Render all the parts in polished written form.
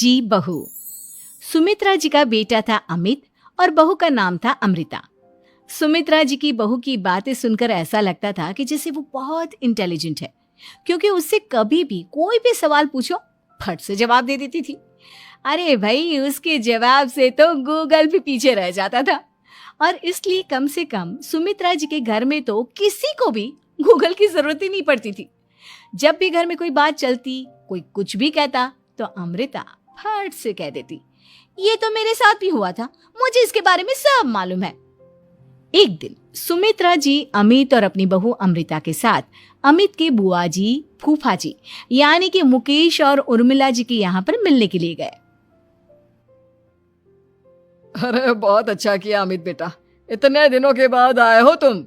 जी बहू। सुमित्रा जी का बेटा था अमित और बहू का नाम था अमृता। सुमित्रा जी की बहू की बातें सुनकर ऐसा लगता था कि जैसे वो बहुत इंटेलिजेंट है, क्योंकि उससे कभी भी कोई भी सवाल पूछो फट से जवाब दे देती थी। अरे भाई, उसके जवाब से तो गूगल भी पीछे रह जाता था। और इसलिए कम से कम सुमित्रा जी के घर में तो किसी को भी गूगल की जरूरत ही नहीं पड़ती थी। जब भी घर में कोई बात चलती, कोई कुछ भी कहता, तो अमृता फट से कह देती, ये तो मेरे साथ भी हुआ था, मुझे इसके बारे में सब मालूम है। एक दिन सुमित्रा जी अमित और अपनी बहू अमृता के साथ अमित के बुआ जी, फूफा जी यानी कि मुकेश और उर्मिला जी के यहाँ पर मिलने के लिए गए। अरे बहुत अच्छा किया अमित बेटा, इतने दिनों के बाद आए हो तुम।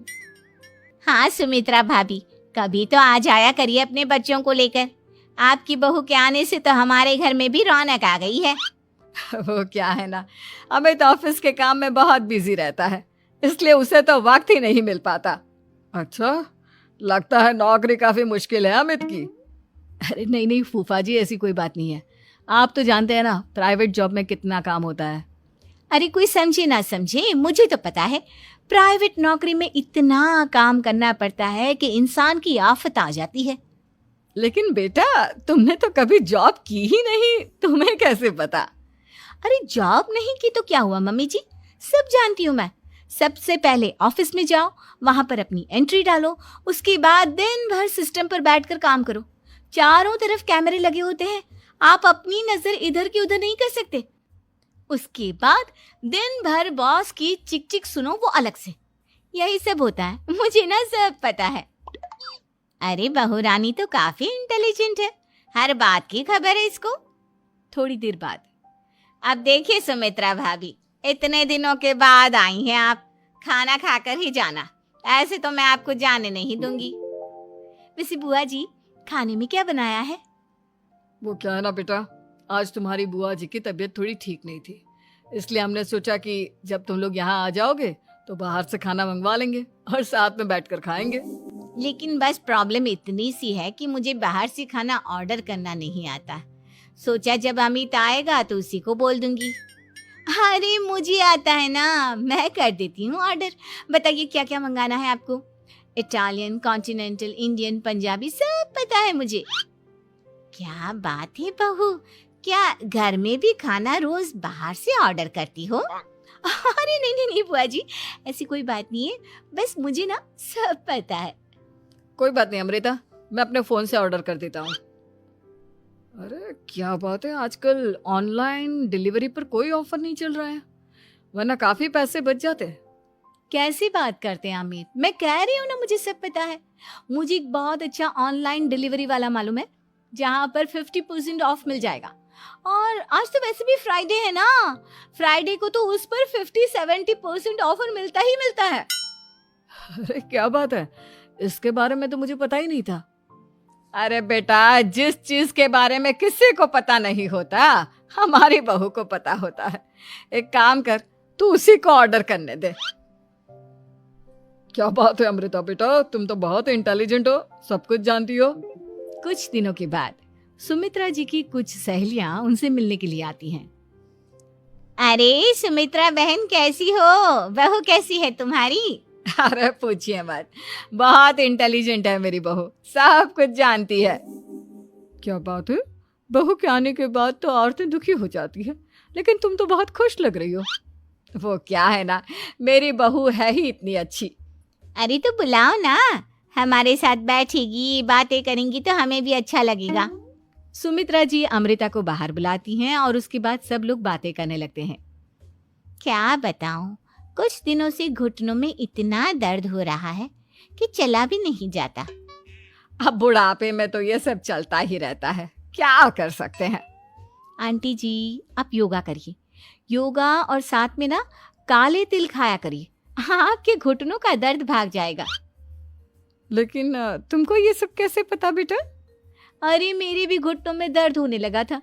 हाँ सुमित्रा भाभी, कभी तो आ जाया करिए अपने बच्चों को लेकर। आपकी बहू के आने से तो हमारे घर में भी रौनक आ गई है। वो क्या है ना, अमित ऑफिस के काम में बहुत बिजी रहता है, इसलिए उसे तो वक्त ही नहीं मिल पाता। अच्छा, लगता है नौकरी काफी मुश्किल है अमित की। अरे नहीं नहीं फूफा जी, ऐसी कोई बात नहीं है। आप तो जानते हैं ना प्राइवेट जॉब में कितना काम होता है। अरे कोई समझे ना समझे, मुझे तो पता है प्राइवेट नौकरी में इतना काम करना पड़ता है कि इंसान की आफत आ जाती है। लेकिन बेटा, तुमने तो कभी जॉब की ही नहीं, तुम्हें कैसे पता? अरे जॉब नहीं की तो क्या हुआ मम्मी जी, सब जानती हूँ मैं। सबसे पहले ऑफिस में जाओ, वहां पर अपनी एंट्री डालो, उसके बाद दिन भर सिस्टम पर बैठकर काम करो। चारों तरफ कैमरे लगे होते हैं, आप अपनी नजर इधर की उधर नहीं कर सकते। उसके बाद दिन भर बॉस की चिक चिक सुनो, वो अलग से। यही सब होता है, मुझे ना सब पता है। अरे बहू रानी तो काफी इंटेलिजेंट है, हर बात की खबर है इसको। थोड़ी देर बाद, अब देखिए सुमित्रा भाभी, इतने दिनों के बाद आई हैं आप, खाना खाकर ही जाना, ऐसे तो मैं आपको जाने नहीं दूंगी। वैसे बुआ जी, खाने में क्या बनाया है? वो क्या है ना बेटा, आज तुम्हारी बुआ जी की तबीयत थोड़ी ठीक नहीं थी, इसलिए हमने सोचा कि जब तुम लोग यहाँ आ जाओगे तो बाहर से खाना मंगवा लेंगे और साथ में बैठकर खाएंगे। लेकिन बस प्रॉब्लम इतनी सी है कि मुझे बाहर से खाना ऑर्डर करना नहीं आता। सोचा जब अमित आएगा तो उसी को बोल दूंगी। अरे मुझे आता है ना, मैं कर देती हूँ ऑर्डर। बताइए क्या क्या मंगाना है आपको? इटालियन, कॉन्टिनेंटल, इंडियन, पंजाबी, सब पता है मुझे। क्या बात है बहू, क्या घर में भी खाना रोज बाहर से ऑर्डर करती हो? अरे नहीं नहीं नहीं बुआ जी, ऐसी कोई बात नहीं है, बस मुझे ना सब पता है। कोई बात नहीं अमृता, मैं अपने फोन से ऑर्डर कर देता हूँ। अरे क्या बात है, आजकल ऑनलाइन डिलीवरी पर कोई ऑफर नहीं चल रहा है, वरना काफी पैसे बच जाते। कैसी बात करते हैं अमित, मैं कह रही हूँ ना मुझे सब पता है। मुझे एक बहुत अच्छा ऑनलाइन डिलीवरी वाला मालूम है, जहाँ पर 50% ऑफ मिल जाएगा। और आज तो वैसे भी फ्राइडे है ना, फ्राइडे को तो उस पर 50-70% ऑफर मिलता ही मिलता है। अरे क्या बात है, इसके बारे में तो मुझे पता ही नहीं था। अरे बेटा, जिस चीज के बारे में किसी को पता नहीं होता, हमारी बहू को पता होता है। एक काम कर, तू उसी को ऑर्डर करने दे। क्या बात है अमृता बेटा, तुम तो बहुत इंटेलिजेंट हो, सब कुछ जानती हो। कुछ दिनों के बाद सुमित्रा जी की कुछ सहेलियां उनसे मिलने के लिए आती हैं। अरे सुमित्रा बहन कैसी हो, बहू कैसी है तुम्हारी? अरे पूछिए मत, बहुत इंटेलिजेंट है मेरी बहू, सब कुछ जानती है। क्या बात है, बहू के आने के बाद तो औरतें दुखी हो जाती है, लेकिन तुम तो बहुत खुश लग रही हो। वो क्या है ना, मेरी बहू है ही इतनी अच्छी। अरे तो बुलाओ ना, हमारे साथ बैठेगी, बातें करेंगी तो हमें भी अच्छा लगेगा। सुमित्रा जी अमृता को बाहर बुलाती हैं और उसके बाद सब लोग बातें करने लगते हैं। क्या बताऊं, कुछ दिनों से घुटनों में इतना दर्द हो रहा है कि चला भी नहीं जाता। अब बुढ़ापे में तो ये सब चलता ही रहता है, क्या कर सकते हैं। आंटी जी, आप योगा करिए, योगा और साथ में ना काले तिल खाया करिए, आपके घुटनों का दर्द भाग जाएगा। लेकिन तुमको ये सब कैसे पता बेटा? अरे मेरे भी घुटनों में दर्द होने लगा था,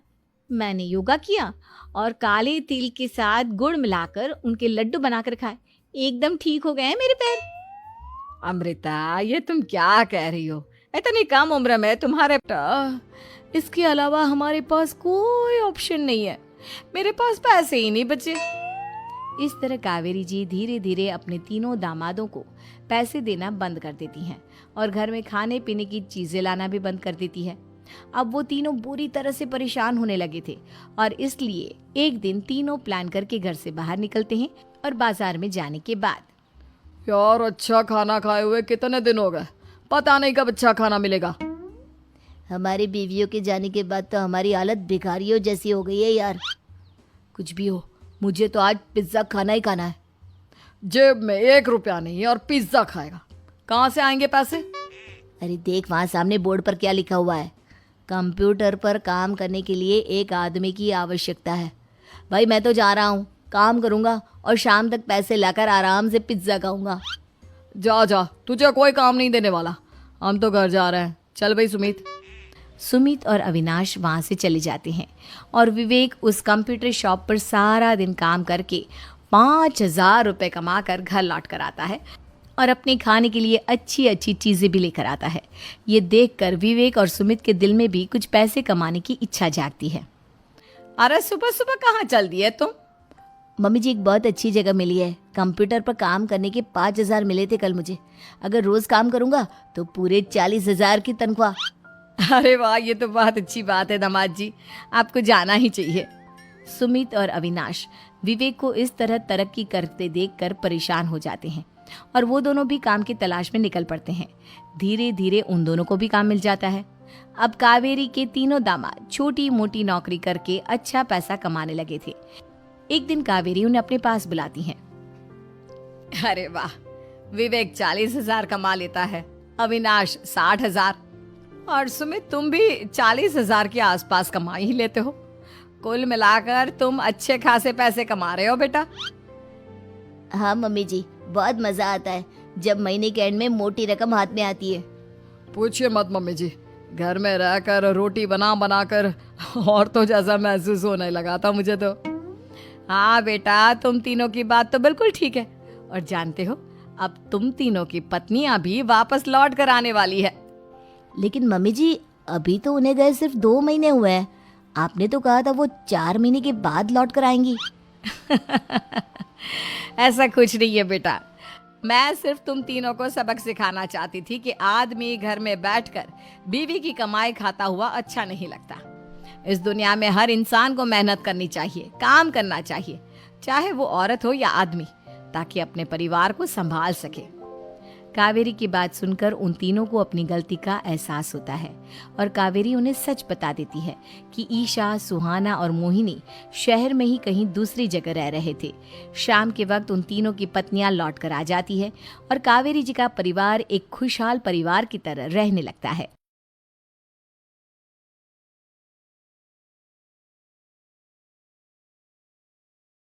मैंने योगा किया और काले तिल के साथ गुड़ मिलाकर उनके लड्डू बनाकर खाए, एकदम ठीक हो गए हैं मेरे पैर। अमृता, ये तुम क्या कह रही हो? इतनी कम उम्र में तुम्हारे बेटा, इसके अलावा हमारे पास कोई ऑप्शन नहीं है। मेरे पास पैसे ही नहीं बचे। इस तरह कावेरी जी धीरे धीरे अपने तीनों दामादों को पैसे देना बंद कर देती हैं और घर में खाने पीने की चीजें लाना भी बंद कर देती है। अब वो तीनों बुरी तरह से परेशान होने लगे थे और इसलिए एक दिन तीनों प्लान करके घर से बाहर निकलते हैं और बाजार में जाने के बाद यार अच्छा खाना खाए हुए कितने दिन हो गए, पता नहीं कब अच्छा खाना मिलेगा। हमारी बीवियों के जाने के बाद तो हमारी हालत भिखारियों जैसी हो गई है यार। कुछ भी हो, मुझे तो आज पिज्जा खाना ही खाना है। जेब में 1 रुपया नहीं और पिज्जा खाएगा, कहाँ से आएंगे पैसे? अरे देख वहाँ सामने बोर्ड पर क्या लिखा हुआ है, कंप्यूटर पर काम करने के लिए एक आदमी की आवश्यकता है। भाई मैं तो जा रहा हूँ, काम करूँगा और शाम तक पैसे लाकर आराम से पिज्ज़ा खाऊंगा। जा जा, तुझे कोई काम नहीं देने वाला, हम तो घर जा रहे हैं। चल भाई सुमित। सुमित और अविनाश वहाँ से चले जाते हैं और विवेक उस कंप्यूटर शॉप पर सारा दिन काम करके 5,000 रुपये कमा कर घर लौट कर आता है और अपने खाने के लिए अच्छी अच्छी चीज़ें भी लेकर आता है। ये देखकर विवेक और सुमित के दिल में भी कुछ पैसे कमाने की इच्छा जागती है। अरे सुबह सुबह कहाँ चल दी है तुम? मम्मी जी एक बहुत अच्छी जगह मिली है, कंप्यूटर पर काम करने के 5,000 मिले थे कल मुझे। अगर रोज काम करूंगा तो पूरे 40,000 की तनख्वाह। अरे वाह, ये तो बहुत अच्छी बात है दामाद जी, आपको जाना ही चाहिए। सुमित और अविनाश विवेक को इस तरह तरक्की करते देखकर परेशान हो जाते हैं और वो दोनों भी काम की तलाश में निकल पड़ते हैं। धीरे धीरे उन दोनों को भी काम मिल जाता है। अब कावेरी के तीनों दामाद छोटी मोटी नौकरी करके अच्छा पैसा कमाने लगे थे। एक दिन कावेरी उन्हें अपने पास बुलाती है। अरे वाह, विवेक 40,000 कमा लेता है, अविनाश 60,000 और सुमित तुम भी 40,000 के आसपास कमा ही लेते हो। कुल मिलाकर तुम अच्छे खासे पैसे कमा रहे हो बेटा। हाँ मम्मी जी, बहुत मजा आता है जब महीने के एंड में मोटी रकम हाथ में आती है। पूछिए मत मम्मी जी, घर में रहकर रोटी बना बना कर औरतों जैसा महसूस होने लगा था मुझे तो। हाँ बेटा, तुम तीनों की बात तो बिल्कुल ठीक है। और जानते हो, अब तुम तीनों की पत्नियां भी वापस लौट कर आने वाली है। लेकिन मम्मी जी अभी तो उन्हें गए सिर्फ 2 महीने हुए हैं, आपने तो कहा था वो 4 महीने के बाद लौट कर आएंगी। ऐसा कुछ नहीं है बेटा, मैं सिर्फ तुम तीनों को सबक सिखाना चाहती थी कि आदमी घर में बैठकर बीवी की कमाई खाता हुआ अच्छा नहीं लगता। इस दुनिया में हर इंसान को मेहनत करनी चाहिए, काम करना चाहिए, चाहे वो औरत हो या आदमी, ताकि अपने परिवार को संभाल सके। कावेरी की बात सुनकर उन तीनों को अपनी गलती का एहसास होता है और कावेरी उन्हें सच बता देती है कि ईशा, सुहाना और मोहिनी शहर में ही कहीं दूसरी जगह रह रहे थे। शाम के वक्त उन तीनों की पत्नियां लौट कर आ जाती है और कावेरी जी का परिवार एक खुशहाल परिवार की तरह रहने लगता है।